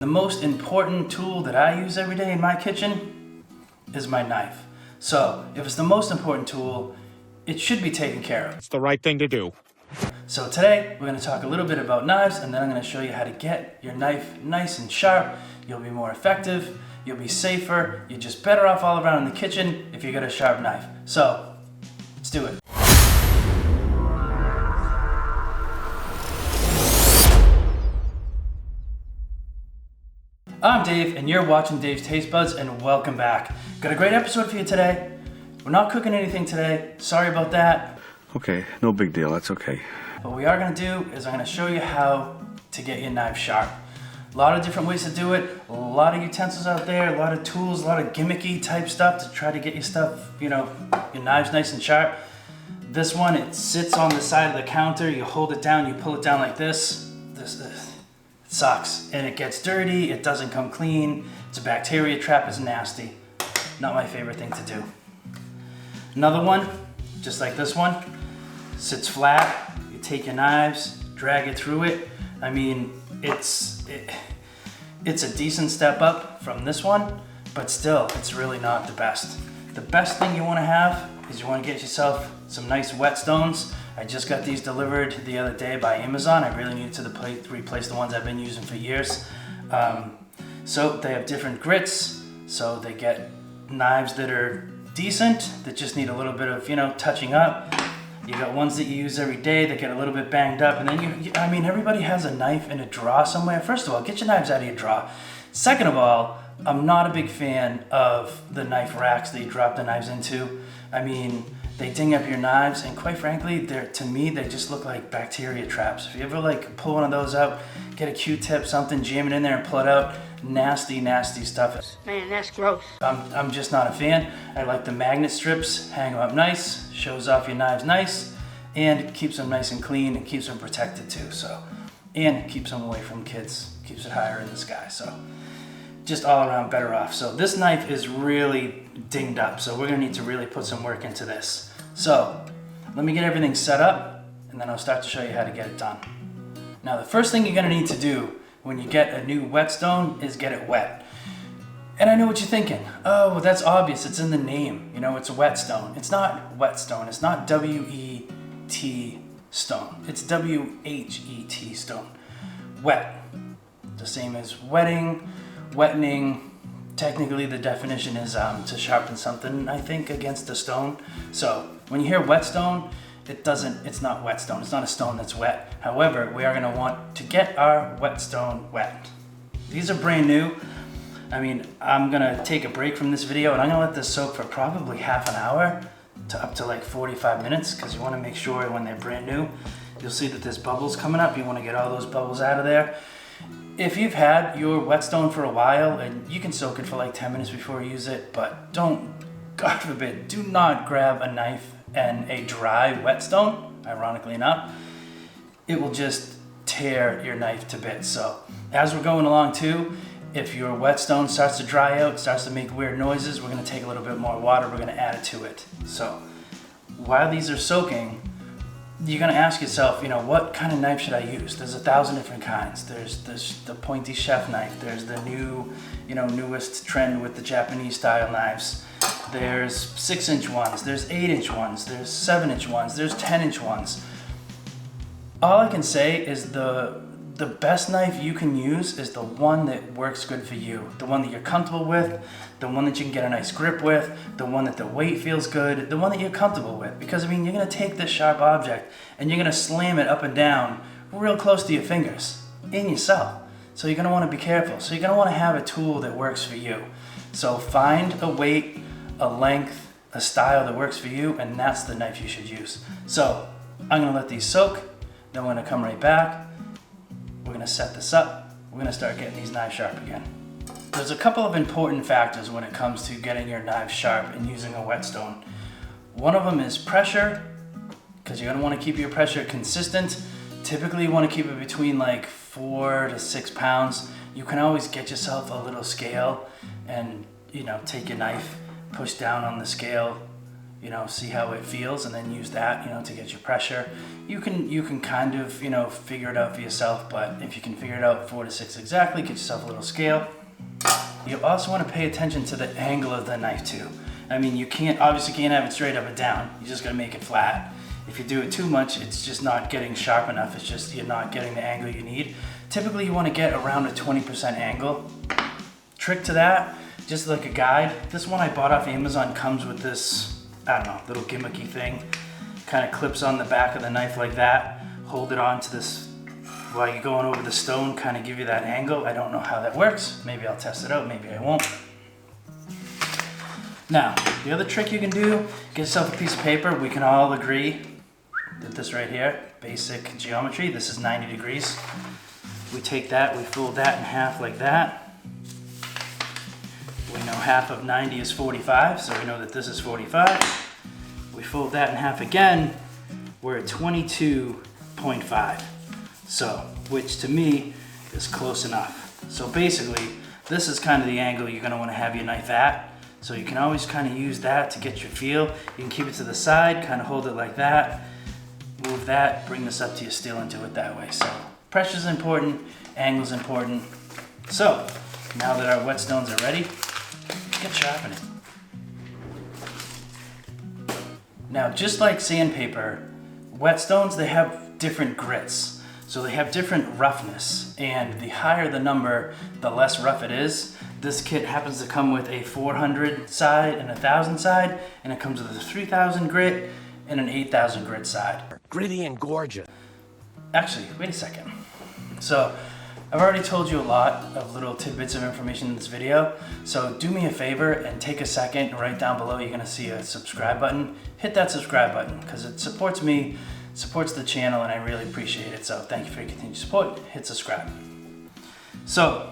The most important tool that I use every day in my kitchen is my knife. So if it's the most important tool, it should be taken care of. It's the right thing to do. So today we're going to talk a little bit about knives, and then I'm going to show you how to get your knife nice and sharp. You'll be more effective, you'll be safer, you're just better off all around in the kitchen if you got a sharp knife. So let's do it. I'm Dave, and you're watching Dave's Tastebuds, and welcome back. Got a great episode for you today. We're not cooking anything today. Sorry about that. Okay, no big deal. That's okay. What we are going to do is I'm going to show you how to get your knife sharp. A lot of different ways to do it. A lot of utensils out there, a lot of tools, a lot of gimmicky type stuff to try to get your stuff, your knives nice and sharp. This one, it sits on the side of the counter. You hold it down, you pull it down like this. This sucks, and it gets dirty, it doesn't come clean, it's a bacteria trap, it's nasty. Not my favorite thing to do. Another one, just like this one, sits flat, you take your knives, drag it through it. I mean, it's a decent step up from this one, but still, it's really not the best. The best thing you wanna have is you wanna get yourself some nice whetstones. I just got these delivered the other day by Amazon. I really needed to replace the ones I've been using for years. So they have different grits, so they get knives that are decent, that just need a little bit of, touching up. You got ones that you use every day that get a little bit banged up, and then everybody has a knife in a drawer somewhere. First of all, get your knives out of your drawer. Second of all, I'm not a big fan of the knife racks that you drop the knives into. I mean, they ding up your knives, and quite frankly, to me, they just look like bacteria traps. If you ever pull one of those out, get a Q-tip, something, jam it in there and pull it out, nasty, nasty stuff. Man, that's gross. I'm just not a fan. I like the magnet strips, hang them up nice, shows off your knives nice, and keeps them nice and clean, and keeps them protected too, and keeps them away from kids, keeps it higher in the sky, so just all around better off. So this knife is really dinged up, so we're gonna need to really put some work into this. So let me get everything set up, and then I'll start to show you how to get it done. Now the first thing you're gonna need to do when you get a new whetstone is get it wet. And I know what you're thinking. Oh, well, that's obvious, it's in the name. It's a whetstone. It's not whetstone, it's not W-E-T stone. It's W-H-E-T stone. Wet. The same as wetting, wettening. Technically the definition is to sharpen something, I think, against a stone. So when you hear whetstone, it's not whetstone, it's not a stone that's wet. However, we are gonna want to get our whetstone wet. These are brand new. I mean, I'm gonna take a break from this video, and I'm gonna let this soak for probably half an hour to up to 45 minutes, because you wanna make sure when they're brand new, you'll see that there's bubbles coming up. You wanna get all those bubbles out of there. If you've had your whetstone for a while, and you can soak it for 10 minutes before you use it, but don't, God forbid, do not grab a knife and a dry whetstone, ironically enough. It will just tear your knife to bits. So as we're going along too, if your whetstone starts to dry out, starts to make weird noises, we're gonna take a little bit more water, we're gonna add it to it. So while these are soaking, you're gonna ask yourself, what kind of knife should I use? There's 1,000 different kinds. There's the pointy chef knife. There's the new, newest trend with the Japanese style knives. There's 6-inch ones. There's 8-inch ones. There's 7-inch ones. There's 10-inch ones. All I can say is the best knife you can use is the one that works good for you. The one that you're comfortable with, the one that you can get a nice grip with, the one that the weight feels good, the one that you're comfortable with. Because you're gonna take this sharp object and you're gonna slam it up and down real close to your fingers, in yourself. So you're gonna wanna be careful. So you're gonna wanna have a tool that works for you. So find a weight, a length, a style that works for you, and that's the knife you should use. So I'm gonna let these soak, then we're gonna come right back. We're gonna set this up. We're gonna start getting these knives sharp again. There's a couple of important factors when it comes to getting your knives sharp and using a whetstone. One of them is pressure, because you're gonna wanna keep your pressure consistent. Typically you wanna keep it between 4 to 6 pounds. You can always get yourself a little scale and take your knife, push down on the scale, you know, see how it feels, and then use that, you know, to get your pressure. You can kind of, you know, figure it out for yourself, but if you can figure it out 4 to 6 exactly, get yourself a little scale. You also want to pay attention to the angle of the knife too. I mean, you obviously can't have it straight up and down. You just gotta make it flat. If you do it too much, it's just not getting sharp enough. It's just you're not getting the angle you need. Typically, you want to get around a 20% angle. Trick to that, just like a guide. This one I bought off Amazon comes with this, I don't know, little gimmicky thing. Kind of clips on the back of the knife like that. Hold it onto this while you're going over the stone, kind of give you that angle. I don't know how that works. Maybe I'll test it out, maybe I won't. Now, the other trick you can do, get yourself a piece of paper. We can all agree that this right here, basic geometry, this is 90 degrees. We take that, we fold that in half like that. We know half of 90 is 45, so we know that this is 45. We fold that in half again, we're at 22.5. So, which to me is close enough. So basically, this is kind of the angle you're gonna wanna have your knife at. So you can always kind of use that to get your feel. You can keep it to the side, kind of hold it like that. Move that, bring this up to your steel and do it that way. So pressure's important, angle's important. So now that our whetstones are ready, get sharpening. Now, just like sandpaper, whetstones, they have different grits. So they have different roughness, and the higher the number, the less rough it is. This kit happens to come with a 400 side and a 1000 side, and it comes with a 3000 grit and an 8000 grit side. Gritty and gorgeous. Actually, wait a second. So I've already told you a lot of little tidbits of information in this video, so do me a favor and take a second. Right down below you're gonna see a subscribe button. Hit that subscribe button because it supports me, supports the channel, and I really appreciate it. So thank you for your continued support. Hit subscribe. So,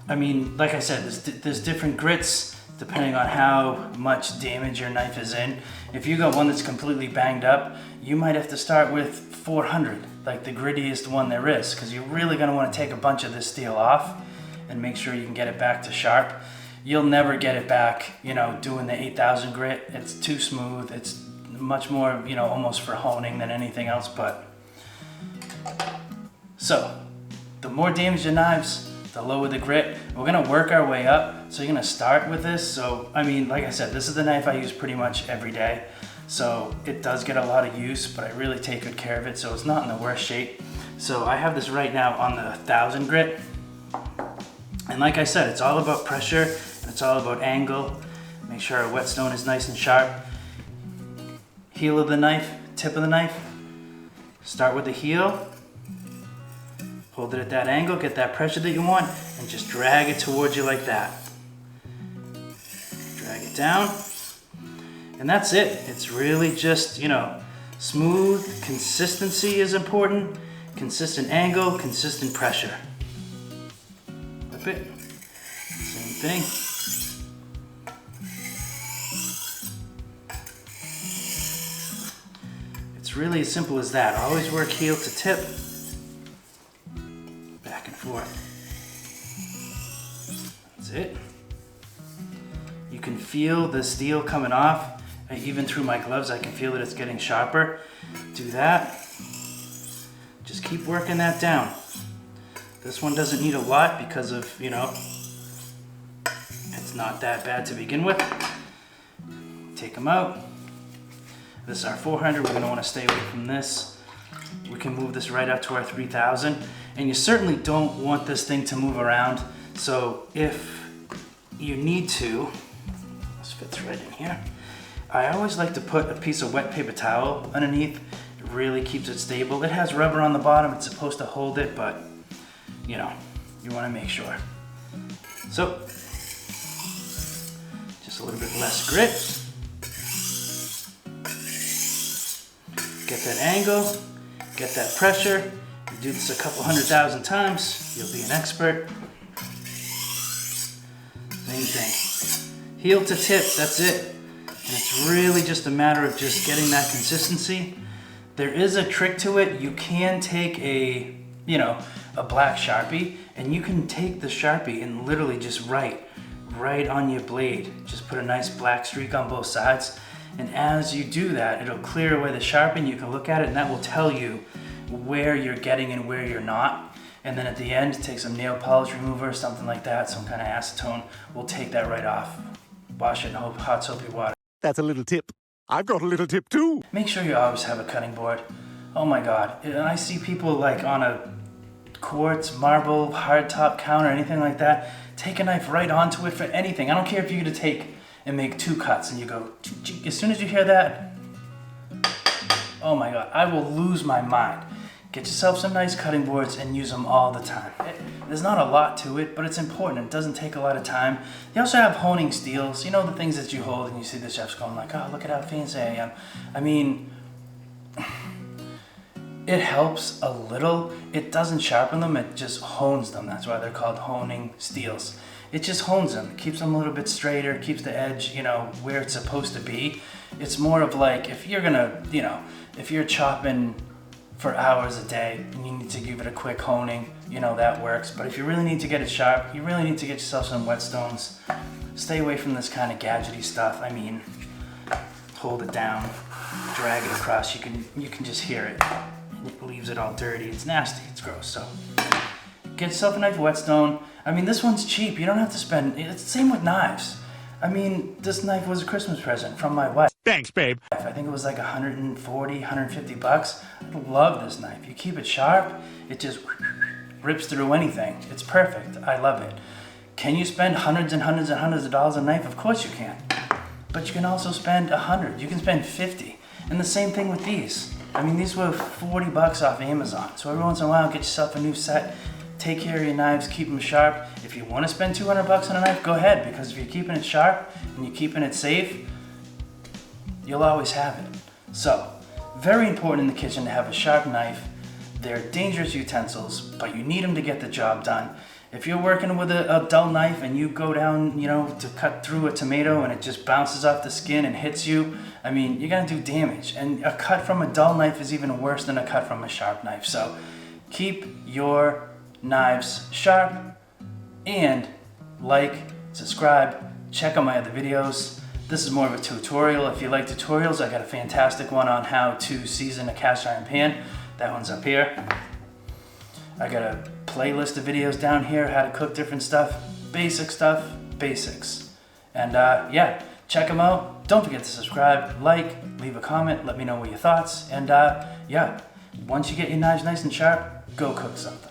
I mean, like I said, there's different grits depending on how much damage your knife is in. If you got one that's completely banged up, you might have to start with 400, like the grittiest one there is, because you're really gonna wanna take a bunch of this steel off and make sure you can get it back to sharp. You'll never get it back, you know, doing the 8000 grit. It's too smooth. It's much more, you know, almost for honing than anything else. But so the more damaged your knives, the lower the grit. We're gonna work our way up. So you're gonna start with this. So, I mean, like I said, this is the knife I use pretty much every day. So it does get a lot of use, but I really take good care of it. So it's not in the worst shape. So I have this right now on the 1000 grit. And like I said, it's all about pressure and it's all about angle. Make sure our whetstone is nice and sharp. Heel of the knife, tip of the knife. Start with the heel. Hold it at that angle, get that pressure that you want, and just drag it towards you like that. Drag it down. And that's it. It's really just, you know, smooth. Consistency is important. Consistent angle, consistent pressure. Whip it. Same thing. It's really as simple as that. Always work heel to tip. Back and forth. That's it. You can feel the steel coming off. Even through my gloves, I can feel that it's getting sharper. Do that. Just keep working that down. This one doesn't need a lot because of, you know, it's not that bad to begin with. Take them out. This is our 400. We're going to want to stay away from this. We can move this right up to our 3000. And you certainly don't want this thing to move around. So if you need to, this fits right in here. I always like to put a piece of wet paper towel underneath. It really keeps it stable. It has rubber on the bottom. It's supposed to hold it, but you know, you want to make sure. So, just a little bit less grit. Get that angle, get that pressure. You do this a couple 100,000 times, you'll be an expert. Same thing. Heel to tip, that's it. And it's really just a matter of just getting that consistency. There is a trick to it. You can take a, you know, a black Sharpie, and you can take the Sharpie and literally just write right on your blade. Just put a nice black streak on both sides, And as you do that, it'll clear away the sharpen. You can look at it and that will tell you where you're getting and where you're not. And then at the end, take some nail polish remover, something like that, some kind of acetone. We'll take that right off. Wash it in hot soapy water. That's a little tip. I've got a little tip too. Make sure you always have a cutting board. Oh my God, and I see people like on a quartz, marble, hardtop counter, anything like that, take a knife right onto it for anything. I don't care if you're gonna take and make 2 cuts and you go, as soon as you hear that, oh my God, I will lose my mind. Get yourself some nice cutting boards and use them all the time. There's not a lot to it, but it's important. It doesn't take a lot of time. They also have honing steels. You know, the things that you hold and you see the chefs going like, oh, look at how fancy I am. I mean, it helps a little. It doesn't sharpen them, it just hones them. That's why they're called honing steels. It just hones them, keeps them a little bit straighter, keeps the edge, you know, where it's supposed to be. It's more of like, if you're gonna, you know, if you're chopping for hours a day and you need to give it a quick honing, you know, that works. But if you really need to get it sharp, you really need to get yourself some whetstones. Stay away from this kind of gadgety stuff. I mean, hold it down, drag it across, you can just hear it. It leaves it all dirty. It's nasty, it's gross. So get yourself a knife whetstone. I mean, this one's cheap. You don't have to spend, it's the same with knives. I mean, this knife was a Christmas present from my wife. Thanks, babe. I think it was like 140, 150 bucks. I love this knife. You keep it sharp, it just rips through anything. It's perfect. I love it. Can you spend hundreds and hundreds and hundreds of dollars on a knife? Of course you can. But you can also spend 100. You can spend 50. And the same thing with these. I mean, these were 40 bucks off Amazon. So every once in a while, get yourself a new set. Take care of your knives, keep them sharp. If you want to spend 200 bucks on a knife, go ahead, because if you're keeping it sharp and you're keeping it safe, you'll always have it. So, very important in the kitchen to have a sharp knife. They're dangerous utensils, but you need them to get the job done. If you're working with a dull knife and you go down, you know, to cut through a tomato and it just bounces off the skin and hits you, I mean, you're gonna do damage. And a cut from a dull knife is even worse than a cut from a sharp knife. So, keep your knives sharp, and like, subscribe, check out my other videos. This is more of a tutorial. If you like tutorials, I got a fantastic one on how to season a cast iron pan. That one's up here. I got a playlist of videos down here, how to cook different stuff, basics. And yeah, check them out. Don't forget to subscribe, like, leave a comment, let me know what your thoughts, and yeah, once you get your knives nice and sharp, go cook something.